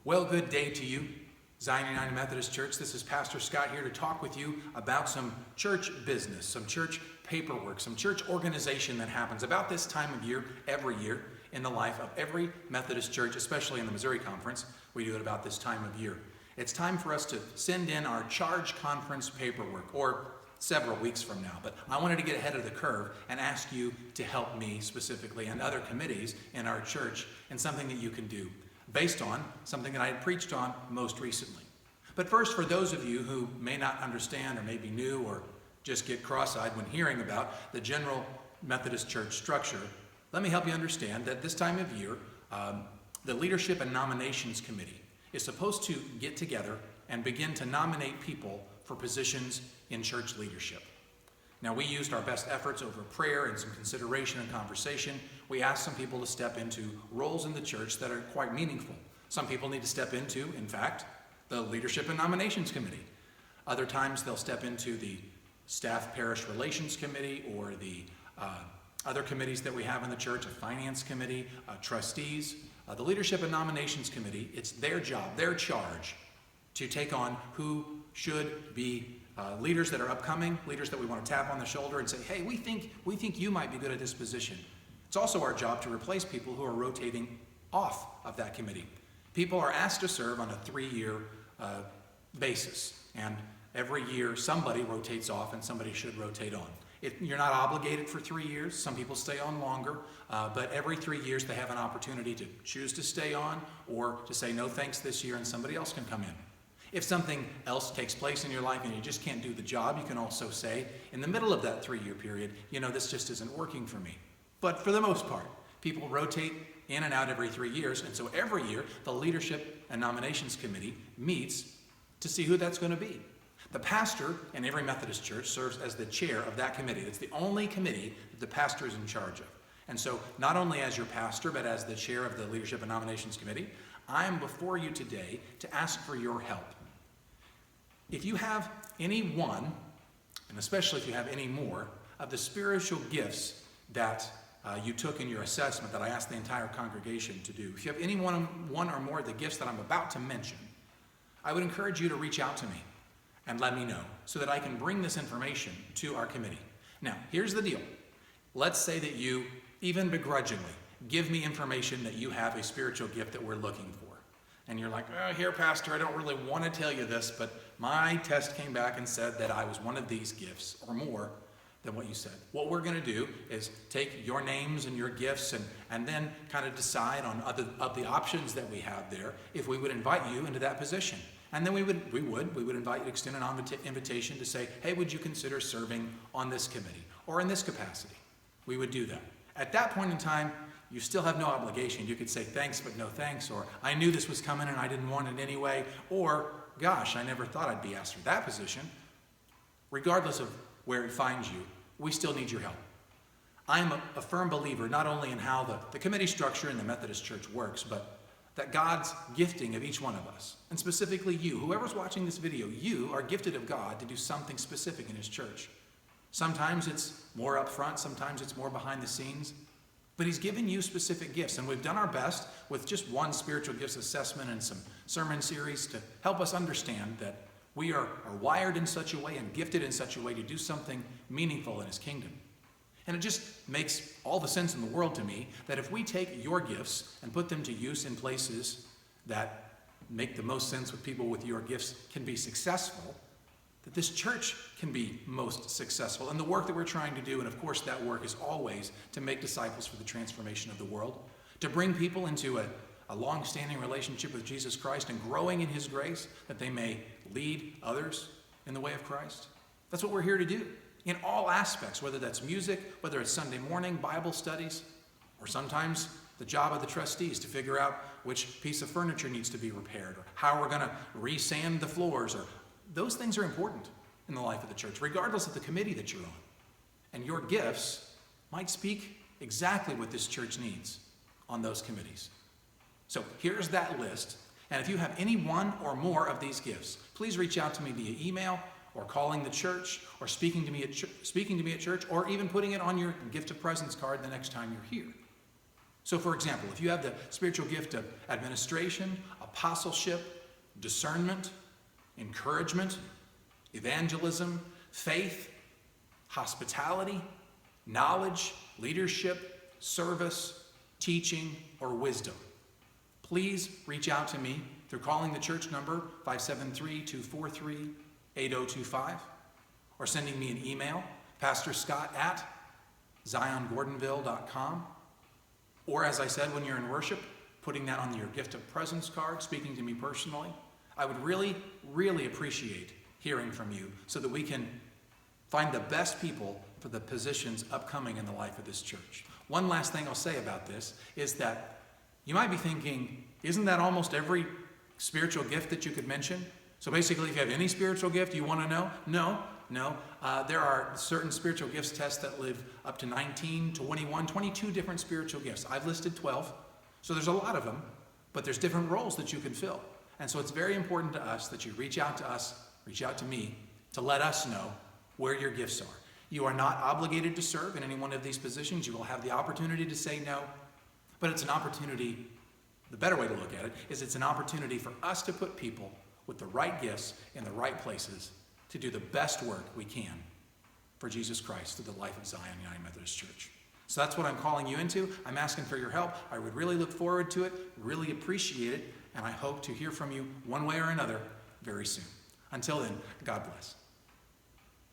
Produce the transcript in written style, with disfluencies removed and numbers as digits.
Well, good day to you, Zion United Methodist Church. This is Pastor Scott here to talk with you about some church business, some church paperwork, some church organization that happens about this time of year, every year, in the life of every Methodist church, especially in the Missouri Conference. We do it about this time of year. It's time for us to send in our charge conference paperwork, or several weeks from now. But I wanted to get ahead of the curve and ask you to help me specifically and other committees in our church in something that you can do based on something that I had preached on most recently. But first, for those of you who may not understand or may be new or just get cross-eyed when hearing about the general Methodist church structure, let me help you understand that this time of year, the Leadership and Nominations Committee is supposed to get together and begin to nominate people for positions in church leadership. Now, we used our best efforts over prayer and some consideration and conversation. We asked some people to step into roles in the church that are quite meaningful. Some people need to step into, in fact, the Leadership and Nominations Committee. Other times they'll step into the Staff Parish Relations Committee or the other committees that we have in the church, a Finance Committee, trustees. The Leadership and Nominations Committee, it's their job, their charge to take on who should be leaders that are upcoming, leaders that we want to tap on the shoulder and say, hey, we think you might be good at this position. It's also our job to replace people who are rotating off of that committee. People are asked to serve on a 3-year basis, and every year somebody rotates off and somebody should rotate on. You're not obligated for 3 years. Some people stay on longer, but every 3 years they have an opportunity to choose to stay on or to say no thanks this year and somebody else can come in. If something else takes place in your life and you just can't do the job, you can also say, in the middle of that 3-year period, this just isn't working for me. But for the most part, people rotate in and out every 3 years, and so every year, the Leadership and Nominations Committee meets to see who that's going to be. The pastor in every Methodist church serves as the chair of that committee. It's the only committee that the pastor is in charge of. And so, not only as your pastor, but as the chair of the Leadership and Nominations Committee, I am before you today to ask for your help. If you have any one, and especially if you have any more, of the spiritual gifts that you took in your assessment that I asked the entire congregation to do, if you have any one or more of the gifts that I'm about to mention, I would encourage you to reach out to me and let me know so that I can bring this information to our committee. Now, here's the deal. Let's say that you, even begrudgingly, give me information that you have a spiritual gift that we're looking for. And you're like, here, Pastor, I don't really want to tell you this, but my test came back and said that I was one of these gifts or more than what you said. What we're going to do is take your names and your gifts and then kind of decide on of the options that we have there if we would invite you into that position. And then we would invite you to extend an invitation to say, hey, would you consider serving on this committee or in this capacity? We would do that. At that point in time, you still have no obligation. You could say thanks, but no thanks, or I knew this was coming and I didn't want it anyway, or gosh, I never thought I'd be asked for that position. Regardless of where it finds you, we still need your help. I am a firm believer not only in how the committee structure in the Methodist Church works, but that God's gifting of each one of us, and specifically you, whoever's watching this video, you are gifted of God to do something specific in His church. Sometimes it's more up front, sometimes it's more behind the scenes, but He's given you specific gifts, and we've done our best with just one spiritual gifts assessment and some sermon series to help us understand that we are wired in such a way and gifted in such a way to do something meaningful in His kingdom. And it just makes all the sense in the world to me that if we take your gifts and put them to use in places that make the most sense with people with your gifts can be successful, that this church can be most successful in the work that we're trying to do. And of course, that work is always to make disciples for the transformation of the world, to bring people into a long-standing relationship with Jesus Christ and growing in His grace that they may lead others in the way of Christ. That's what we're here to do in all aspects, whether that's music, whether it's Sunday morning, Bible studies, or sometimes the job of the trustees to figure out which piece of furniture needs to be repaired or how we're going to re-sand the floors. Or those things are important in the life of the church, regardless of the committee that you're on. And your gifts might speak exactly what this church needs on those committees. So here's that list. And if you have any one or more of these gifts, please reach out to me via email or calling the church or speaking to me at church, or even putting it on your gift of presence card the next time you're here. So for example, if you have the spiritual gift of administration, a apostleship, discernment, encouragement, evangelism, faith, hospitality, knowledge, leadership, service, teaching, or wisdom. Please reach out to me through calling the church number 573-243-8025 or sending me an email, pastorscott@ziongordonville.com, or as I said, when you're in worship, putting that on your gift of presence card, speaking to me personally. I would really, really appreciate hearing from you so that we can find the best people for the positions upcoming in the life of this church. One last thing I'll say about this is that you might be thinking, isn't that almost every spiritual gift that you could mention? So basically, if you have any spiritual gift you want to know, no. There are certain spiritual gifts tests that live up to 19, 21, 22 different spiritual gifts. I've listed 12, so there's a lot of them, but there's different roles that you can fill. And so it's very important to us that you reach out to us, reach out to me, to let us know where your gifts are. You are not obligated to serve in any one of these positions. You will have the opportunity to say no, but it's an opportunity. The better way to look at it is it's an opportunity for us to put people with the right gifts in the right places to do the best work we can for Jesus Christ through the life of Zion United Methodist Church. So that's what I'm calling you into. I'm asking for your help. I would really look forward to it, really appreciate it, and I hope to hear from you one way or another very soon. Until then, God bless.